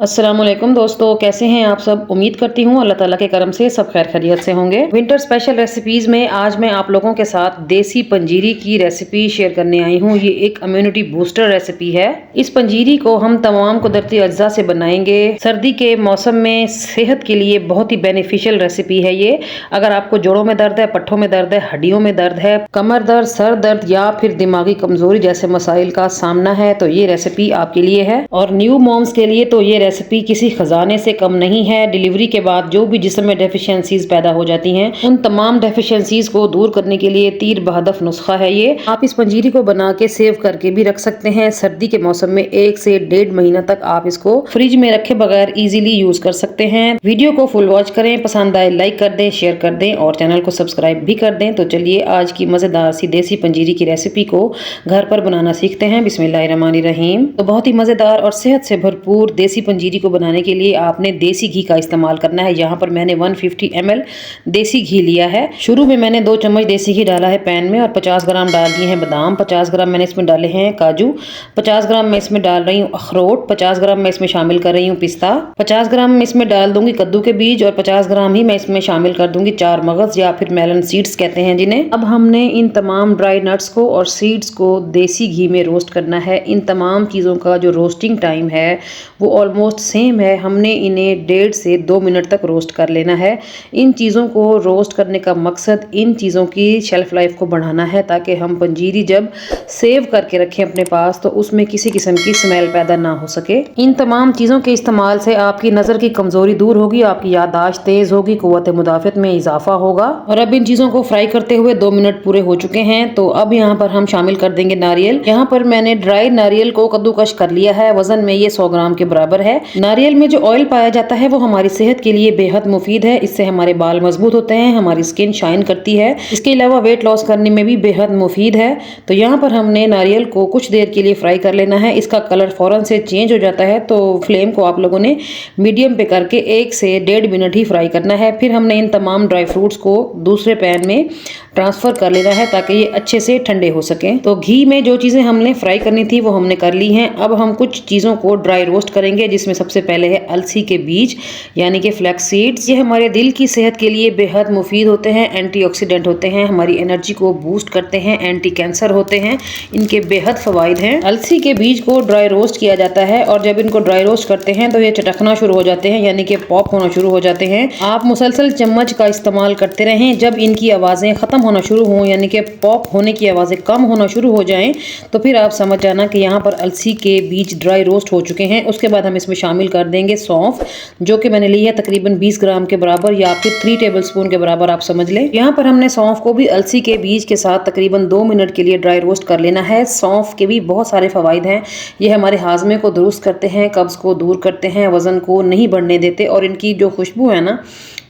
अस्सलामुअलैकुम दोस्तों, कैसे हैं आप सब। उम्मीद करती हूँ अल्लाह ताला के करम से सब खैर खैरियत से होंगे। विंटर स्पेशल रेसिपीज में आज मैं आप लोगों के साथ देसी पंजीरी की रेसिपी शेयर करने आई हूँ। ये एक इम्यूनिटी बूस्टर रेसिपी है। इस पंजीरी को हम तमाम कुदरती अज्जा से बनाएंगे। सर्दी के मौसम में सेहत के लिए बहुत ही बेनिफिशियल रेसिपी है ये। अगर आपको जोड़ों में दर्द है, पट्ठों में दर्द है, हड्डियों में दर्द है, कमर दर्द, सर दर्द या फिर दिमागी कमजोरी जैसे मसाइल का सामना है तो ये रेसिपी आपके लिए है। और न्यू मॉम्स के लिए तो ये रेसिपी किसी खजाने से कम नहीं है। डिलीवरी के बाद जो भी जिस्म में डेफिशिएंसीज पैदा हो जाती हैं, उन तमाम डेफिशिएंसीज को दूर करने के लिए तीर बहदफ नुस्खा है ये। आप इस पंजीरी को बना के सेव करके भी रख सकते हैं। सर्दी के मौसम में 1 से 1.5 महीना तक आप इसको फ्रिज में रखे बगैर इजीली यूज कर सकते हैं। वीडियो को फुल वॉच करें, पसंद आए लाइक कर दें, शेयर कर दें और चैनल को सब्सक्राइब भी कर दें। तो चलिए आज की मजेदार सी देसी पंजीरी की रेसिपी को घर पर बनाना सीखते हैं। बिस्मिल्लाहिर्रहमानिर्रहीम। तो बहुत ही मजेदार और सेहत से भरपूर देसी पंजीरी को बनाने के लिए आपने देसी घी का इस्तेमाल करना है। यहाँ पर मैंने 150 ml देसी घी लिया है। शुरू में मैंने 2 चम्मच देसी घी डाला है पैन में और 50 ग्राम डाल दिए हैं बादाम, 50 ग्राम मैंने इसमें डाले हैं काजू, 50 ग्राम मैं इसमें डाल रही हूँ अखरोट, 50 ग्राम मैं इसमें शामिल कर रही हूँ पिस्ता, 50 ग्राम मैं इसमें डाल दूंगी कद्दू के बीज और 50 ग्राम ही मैं इसमें शामिल कर दूंगी 4 मगज या फिर मेलन सीड्स कहते हैं जिन्हें। अब हमने इन तमाम ड्राई नट्स को और सीड्स को देसी घी में रोस्ट करना है। इन तमाम चीज़ों का जो रोस्टिंग टाइम है वो ऑलमोस्ट सेम है। हमने इन्हें 1.5 से 2 मिनट तक रोस्ट कर लेना है। इन चीज़ों को रोस्ट करने का मकसद इन चीज़ों की शेल्फ लाइफ को बढ़ाना है ताकि हम पंजीरी जब सेव करके रखें अपने पास तो उसमें किसी किस्म की स्मेल पैदा ना हो सके। इन तमाम चीज़ों के इस्तेमाल से आपकी नज़र की कमज़ोरी दूर होगी, आपकी याददाश्त तेज़ होगी, कुव्वत मुदाफ़त में इजाफा होगा। और अब इन चीज़ों को फ्राई करते हुए 2 मिनट पूरे हो चुके हैं। तो अब यहाँ पर हम शामिल कर देंगे नारियल। यहाँ पर मैंने ड्राई नारियल को कद्दूकश कर लिया है। वजन में ये 100 ग्राम के बराबर है। नारियल में जो ऑयल पाया जाता है वो हमारी सेहत के लिए बेहद मुफीद है। इससे हमारे बाल मजबूत होते हैं, हमारी स्किन शाइन करती है। इसके अलावा वेट लॉस करने में भी बेहद मुफीद है। तो यहाँ पर हमने नारियल को कुछ देर के लिए फ्राई कर लेना है। इसका कलर फौरन से चेंज हो जाता है तो फ्लेम को आप लोगों ने मीडियम पे करके 1 से 1.5 मिनट ही फ्राई करना है। फिर हमने इन तमाम ड्राई फ्रूट्स को दूसरे पैन में ट्रांसफर कर लेना है ताकि ये अच्छे से ठंडे हो सके। तो घी में जो चीजें हमने फ्राई करनी थी वो हमने कर ली हैं। अब हम कुछ चीजों को ड्राई रोस्ट करेंगे जिसमें सबसे पहले है अलसी के बीज यानी कि फ्लैक्स सीड्स। ये हमारे दिल की सेहत के लिए बेहद मुफीद होते हैं, एंटीऑक्सीडेंट होते हैं, हमारी एनर्जी को बूस्ट करते हैं, एंटी कैंसर होते हैं, इनके बेहद फवाइद हैं। अलसी के बीज को ड्राई रोस्ट किया जाता है और जब इनको ड्राई रोस्ट करते हैं तो ये चटकना शुरू हो जाते हैं यानी कि पॉप होना शुरू हो जाते हैं। आप मुसलसल चम्मच का इस्तेमाल करते रहें। जब इनकी आवाज़ें ख़त्म होना शुरू हों यानी कि पॉप होने की आवाज़ें कम होना शुरू हो जाएं तो फिर आप समझ जाना कि यहाँ पर अलसी के बीज ड्राई रोस्ट हो चुके हैं। उसके बाद हम इसमें शामिल कर देंगे सौंफ, जो कि मैंने ली है तकरीबन 20 ग्राम के बराबर या फिर 3 टेबलस्पून के बराबर आप समझ लें। यहाँ पर हमने सौंफ को भी अलसी के बीज के साथ तकरीबन 2 मिनट के लिए ड्राई रोस्ट कर लेना है। सौंफ के भी बहुत सारे फवाइद हैं। ये हमारे हाजमे को दुरुस्त करते हैं, कब्ज को दूर करते हैं, वजन को नहीं बढ़ने देते और इनकी जो खुशबू है ना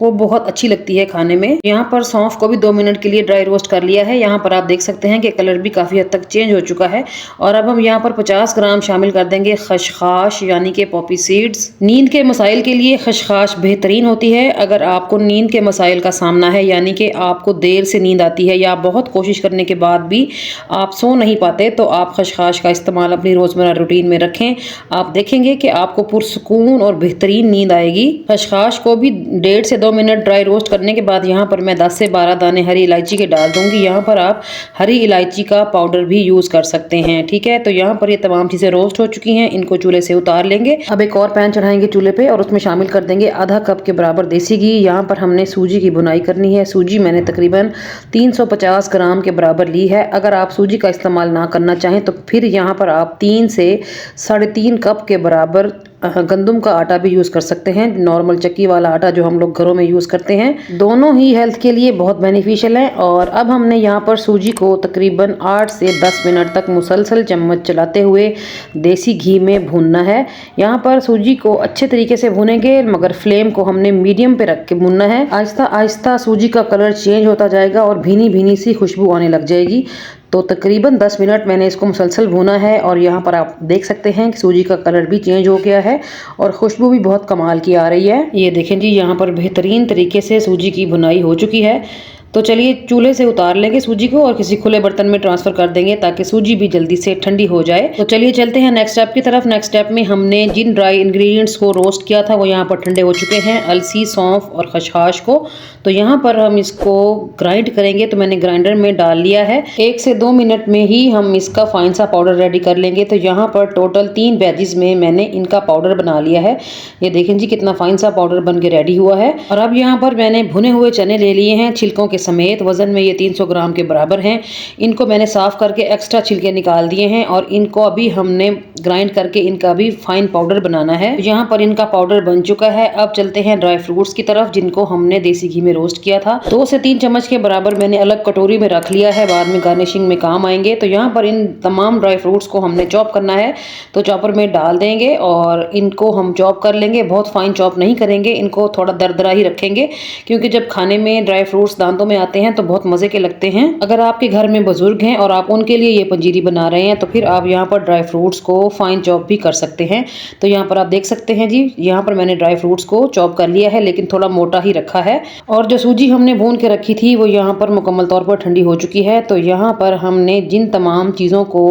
वो बहुत अच्छी लगती है खाने में। यहाँ पर सौंफ को भी 2 मिनट के लिए ड्राई रोस्ट कर लिया है। यहाँ पर आप देख सकते हैं कि कलर भी काफ़ी हद तक चेंज हो चुका है। और अब हम यहाँ पर 50 ग्राम शामिल कर देंगे खशखाश यानी कि पॉपी सीड्स। नींद के मसाइल के लिए खशखाश बेहतरीन होती है। अगर आपको नींद के मसाइल का सामना है यानी कि आपको देर से नींद आती है या बहुत कोशिश करने के बाद भी आप सो नहीं पाते तो आप खशखाश का इस्तेमाल अपनी रोज़मर्रा रूटीन में रखें। आप देखेंगे कि आपको पुरसुकून और बेहतरीन नींद आएगी। खशखाश को भी 1.5 से 2 मिनट ड्राई रोस्ट करने के बाद यहाँ पर मैं 10 से 12 दाने हरी इलायची के डाल दूंगी। यहाँ पर आप हरी इलायची का पाउडर भी यूज कर सकते हैं, ठीक है। तो यहाँ पर ये तमाम चीजें रोस्ट हो चुकी हैं, इनको चूल्हे से उतार लेंगे। अब एक और पैन चढ़ाएंगे चूल्हे पे और उसमें शामिल कर देंगे आधा कप के बराबर देसी घी। यहाँ पर हमने सूजी की बुनाई करनी है। सूजी मैंने तकरीबन 350 ग्राम के बराबर ली है। अगर आप सूजी का इस्तेमाल ना करना चाहें तो फिर यहाँ पर आप 3 से 3.5 कप के बराबर गंदम का आटा भी यूज़ कर सकते हैं। नॉर्मल चक्की वाला आटा जो हम लोग घरों में यूज़ करते हैं, दोनों ही हेल्थ के लिए बहुत बेनिफिशियल है। और अब हमने यहाँ पर सूजी को तकरीबन 8 से 10 मिनट तक मुसलसल चम्मच चलाते हुए देसी घी में भूनना है। यहाँ पर सूजी को अच्छे तरीके से भूनेंगे मगर फ्लेम को हमने मीडियम पे रख के भूनना है। आहिस्ता आहिस्ता सूजी का कलर चेंज होता जाएगा और भीनी भीनी सी खुशबू आने लग जाएगी। तो तकरीबन 10 मिनट मैंने इसको मुसलसल भूना है और यहाँ पर आप देख सकते हैं कि सूजी का कलर भी चेंज हो गया है और खुशबू भी बहुत कमाल की आ रही है। ये देखें जी, यहाँ पर बेहतरीन तरीके से सूजी की भुनाई हो चुकी है। तो चलिए चूल्हे से उतार लेंगे सूजी को और किसी खुले बर्तन में ट्रांसफर कर देंगे ताकि सूजी भी जल्दी से ठंडी हो जाए। तो चलिए चलते हैं नेक्स्ट स्टेप की तरफ। नेक्स्ट स्टेप में हमने जिन ड्राई इंग्रेडिएंट्स को रोस्ट किया था वो यहाँ पर ठंडे हो चुके हैं, अलसी, सौंफ और खसखस को। तो यहाँ पर हम इसको ग्राइंड करेंगे। तो मैंने ग्राइंडर में डाल लिया है। 1 से 2 मिनट में ही हम इसका फाइन सा पाउडर रेडी कर लेंगे। तो यहाँ पर टोटल 3 बैचेस में मैंने इनका पाउडर बना लिया है। ये देखें जी कितना फाइन सा पाउडर बन के रेडी हुआ है। और अब यहाँ पर मैंने भुने हुए चने ले लिए हैं छिलकों के समेत। वजन में ये 300 ग्राम के बराबर हैं। इनको मैंने साफ करके एक्स्ट्रा छिलके निकाल दिए हैं और इनको अभी हमने ग्राइंड करके इनका भी फाइन पाउडर बनाना है। यहाँ पर इनका पाउडर बन चुका है। अब चलते हैं ड्राई फ्रूट्स की तरफ जिनको हमने देसी घी में रोस्ट किया था। 2 से 3 चम्मच के बराबर मैंने अलग कटोरी में रख लिया है, बाद में गार्निशिंग में काम आएंगे। तो यहाँ पर इन तमाम ड्राई फ्रूट्स को हमने चॉप करना है। तो चॉपर में डाल देंगे और इनको हम चॉप कर लेंगे। बहुत फाइन चॉप नहीं करेंगे, इनको थोड़ा दरदरा ही रखेंगे क्योंकि जब खाने में ड्राई फ्रूट्स दांतों में आते हैं तो बहुत मजे के लगते हैं। अगर आपके घर में बुजुर्ग हैं और आप उनके लिए ये पंजीरी बना रहे हैं तो फिर आप यहाँ पर ड्राई फ्रूट्स को फाइन चॉप भी कर सकते हैं। तो यहाँ पर आप देख सकते हैं जी, यहाँ पर मैंने ड्राई फ्रूट्स को चॉप कर लिया है लेकिन थोड़ा मोटा ही रखा है। और जो सूजी हमने भून के रखी थी वो यहाँ पर मुकम्मल तौर पर ठंडी हो चुकी है। तो यहाँ पर हमने जिन तमाम चीज़ों को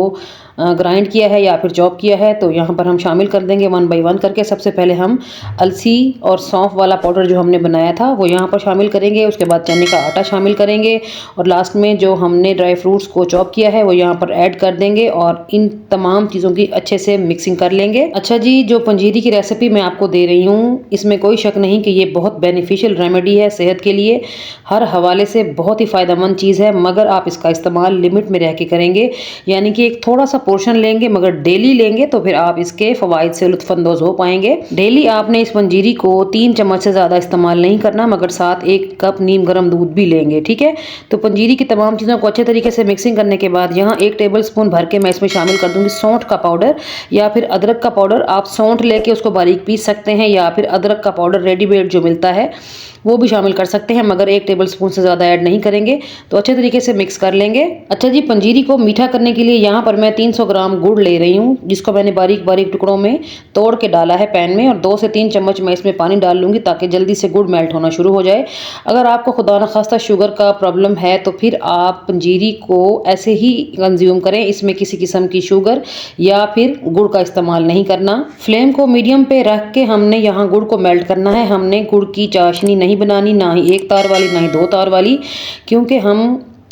ग्राइंड किया है या फिर चॉप किया है तो यहाँ पर हम शामिल कर देंगे 1 बाय 1 करके। सबसे पहले हम अलसी और सौंफ वाला पाउडर जो हमने बनाया था वो यहाँ पर शामिल करेंगे। उसके बाद चने का आटा शामिल करेंगे और लास्ट में जो हमने ड्राई फ्रूट्स को चॉप किया है वो यहाँ पर ऐड कर देंगे और इन तमाम चीज़ों की अच्छे से मिक्सिंग कर लेंगे। अच्छा जी, जो पंजीरी की रेसिपी मैं आपको दे रही हूँ इसमें कोई शक नहीं कि ये बहुत बेनिफिशियल रेमेडी है सेहत के लिए। हर हवाले से बहुत ही फ़ायदेमंद चीज़ है, मगर आप इसका इस्तेमाल लिमिट में रह के करेंगे। यानी कि एक थोड़ा सा पोर्शन लेंगे मगर डेली लेंगे तो फिर आप इसके फवाइद से लुत्फानंदोज हो पाएंगे। डेली आपने इस पंजीरी को 3 चम्मच से ज़्यादा इस्तेमाल नहीं करना, मगर साथ 1 कप नीम गर्म दूध भी लेंगे, ठीक है। तो पंजीरी की तमाम चीज़ों को अच्छे तरीके से मिक्सिंग करने के बाद यहाँ 1 टेबल स्पून भर के मैं इसमें शामिल कर दूंगी सौंठ का पाउडर या फिर अदरक का पाउडर। आप सौंठ लेके उसको बारीक पीस सकते हैं या फिर अदरक का पाउडर रेडीमेड जो मिलता है वो भी शामिल कर सकते हैं, मगर 1 टेबल स्पून से ज़्यादा ऐड नहीं करेंगे। तो अच्छे तरीके से मिक्स कर लेंगे। अच्छा जी, पंजीरी को मीठा करने के लिए यहाँ पर मैं 300 ग्राम गुड़ ले रही हूँ जिसको मैंने बारीक बारीक टुकड़ों में तोड़ के डाला है पैन में और 2 से 3 चम्मच मैं इसमें पानी डाल लूँगी ताकि जल्दी से गुड़ मेल्ट होना शुरू हो जाए। अगर आपको खुदा न खास्ता शुगर का प्रॉब्लम है तो फिर आप पंजीरी को ऐसे ही कंज्यूम करें, इसमें किसी किस्म की शुगर या फिर गुड़ का इस्तेमाल नहीं करना। फ्लेम को मीडियम पे रख के हमने यहाँ गुड़ को मेल्ट करना है। हमने गुड़ की चाशनी नहीं बनानी, ना ही 1 तार वाली ना ही 2 तार वाली, क्योंकि हम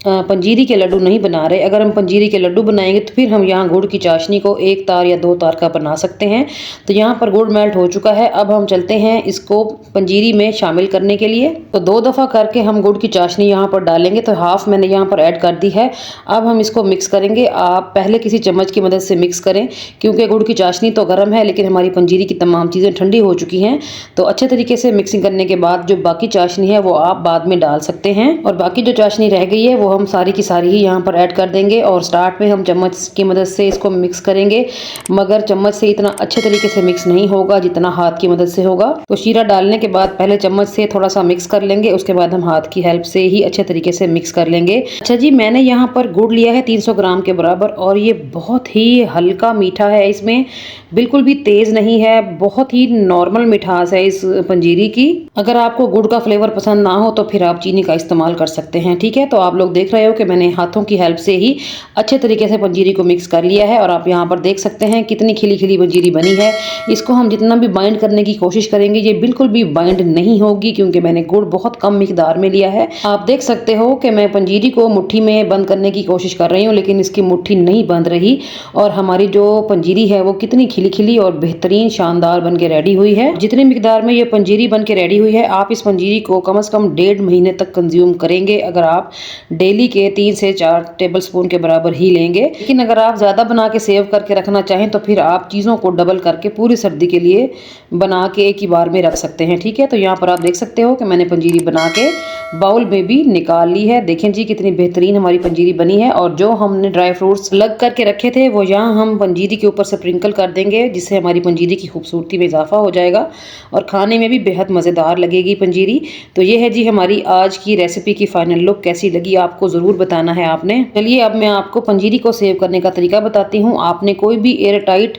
पंजीरी के लड्डू नहीं बना रहे। अगर हम पंजीरी के लड्डू बनाएंगे तो फिर हम यहाँ गुड़ की चाशनी को 1 तार या 2 तार का बना सकते हैं। तो यहाँ पर गुड़ मेल्ट हो चुका है। अब हम चलते हैं इसको पंजीरी में शामिल करने के लिए। तो 2 दफ़ा करके हम गुड़ की चाशनी यहाँ पर डालेंगे। तो हाफ मैंने यहाँ पर ऐड कर दी है। अब हम इसको मिक्स करेंगे। आप पहले किसी चम्मच की मदद से मिक्स करें क्योंकि गुड़ की चाशनी तो गर्म है लेकिन हमारी पंजीरी की तमाम चीज़ें ठंडी हो चुकी हैं। तो अच्छे तरीके से मिक्सिंग करने के बाद जो बाकी चाशनी है वो आप बाद में डाल सकते हैं और बाकी जो चाशनी रह गई है वो हम सारी की सारी ही यहाँ पर ऐड कर देंगे और स्टार्ट में हम चम्मच की मदद से इसको मिक्स करेंगे, मगर चम्मच से इतना अच्छे तरीके से मिक्स नहीं होगा जितना हाथ की मदद से होगा। तो शीरा डालने के बाद पहले चम्मच से थोड़ा सा मिक्स कर लेंगे, उसके बाद हम हाथ की हेल्प से ही अच्छे तरीके से मिक्स कर लेंगे। अच्छा जी, मैंने यहाँ पर गुड़ लिया है 300 ग्राम के बराबर और ये बहुत ही हल्का मीठा है, इसमें बिल्कुल भी तेज नहीं है, बहुत ही नॉर्मल मिठास है इस पंजीरी की। अगर आपको गुड़ का फ्लेवर पसंद ना हो तो फिर आप चीनी का इस्तेमाल कर सकते हैं, ठीक है। तो आप लोग देख रहे हो कि मैंने हाथों की हेल्प से ही अच्छे तरीके से पंजीरी को मिक्स कर लिया है और आप यहाँ पर देख सकते हैं कितनी खिली खिली पंजीरी बनी है। इसको हम जितना भी बाइंड करने की कोशिश करेंगे ये बिल्कुल भी बाइंड नहीं होगी क्योंकि मैंने गुड़ बहुत कम मिकदार में लिया है। आप देख सकते हो कि मैं पंजीरी को मुट्ठी में बंद करने की कोशिश कर रही हूँ लेकिन इसकी मुट्ठी नहीं बंद रही और हमारी जो पंजीरी है वो कितनी खिली खिली और बेहतरीन शानदार बन के रेडी हुई है। जितनी मिकदार में ये पंजीरी बन के रेडी हुई है आप इस पंजीरी को कम से कम 1.5 महीने तक कंज्यूम करेंगे अगर आप डेली के 3 से 4 टेबल स्पून के बराबर ही लेंगे। लेकिन अगर आप ज़्यादा बना के सेव करके रखना चाहें तो फिर आप चीज़ों को डबल करके पूरी सर्दी के लिए बना के एक ही बार में रख सकते हैं, ठीक है। तो यहाँ पर आप देख सकते हो कि मैंने पंजीरी बना के बाउल में भी निकाल ली है। देखें जी कितनी बेहतरीन हमारी पंजीरी बनी है और जो हमने ड्राई फ्रूट्स लग करके रखे थे वो यहाँ हम पंजीरी के ऊपर स्प्रिंकल कर देंगे जिससे हमारी पंजीरी की खूबसूरती में इजाफा हो जाएगा और खाने में भी बेहद मज़ेदार लगेगी पंजीरी। तो ये है जी हमारी आज की रेसिपी की फाइनल लुक। कैसी लगी आपको ज़रूर बताना है आपने। चलिए अब मैं आपको पंजीरी को सेव करने का तरीका बताती हूँ। आपने कोई भी एयर टाइट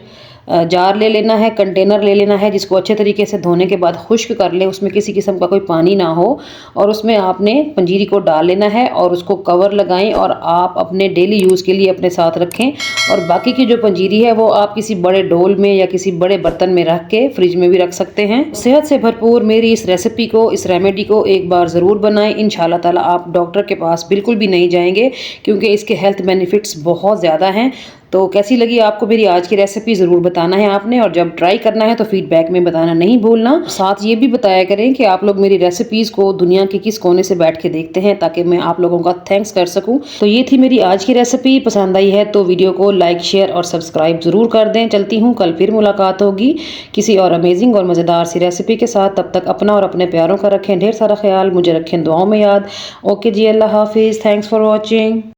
जार ले लेना है, कंटेनर ले लेना है जिसको अच्छे तरीके से धोने के बाद खुश्क कर ले, उसमें किसी किस्म का कोई पानी ना हो, और उसमें आपने पंजीरी को डाल लेना है और उसको कवर लगाएं और आप अपने डेली यूज़ के लिए अपने साथ रखें। और बाकी की जो पंजीरी है वो आप किसी बड़े डोल में या किसी बड़े बर्तन में रख के फ्रिज में भी रख सकते हैं। सेहत से भरपूर मेरी इस रेसिपी को, इस रेमेडी को एक बार ज़रूर बनाएं। इंशाल्लाह ताला आप डॉक्टर के पास बिल्कुल भी नहीं जाएंगे क्योंकि इसके हेल्थ बेनिफिट्स बहुत ज़्यादा हैं। तो कैसी लगी आपको मेरी आज की रेसिपी ज़रूर बताना है आपने, और जब ट्राई करना है तो फीडबैक में बताना नहीं भूलना। साथ ये भी बताया करें कि आप लोग मेरी रेसिपीज़ को दुनिया के किस कोने से बैठ के देखते हैं ताकि मैं आप लोगों का थैंक्स कर सकूं। तो ये थी मेरी आज की रेसिपी। पसंद आई है तो वीडियो को लाइक, शेयर और सब्सक्राइब ज़रूर कर दें। चलती हूँ, कल फिर मुलाकात होगी किसी और अमेजिंग और मज़ेदार सी रेसिपी के साथ। तब तक अपना और अपने प्यारों का रखें ढेर सारा ख्याल, मुझे रखें दुआओं में याद। ओके जी, अल्लाह हाफिज़, थैंक्स फॉर वॉचिंग।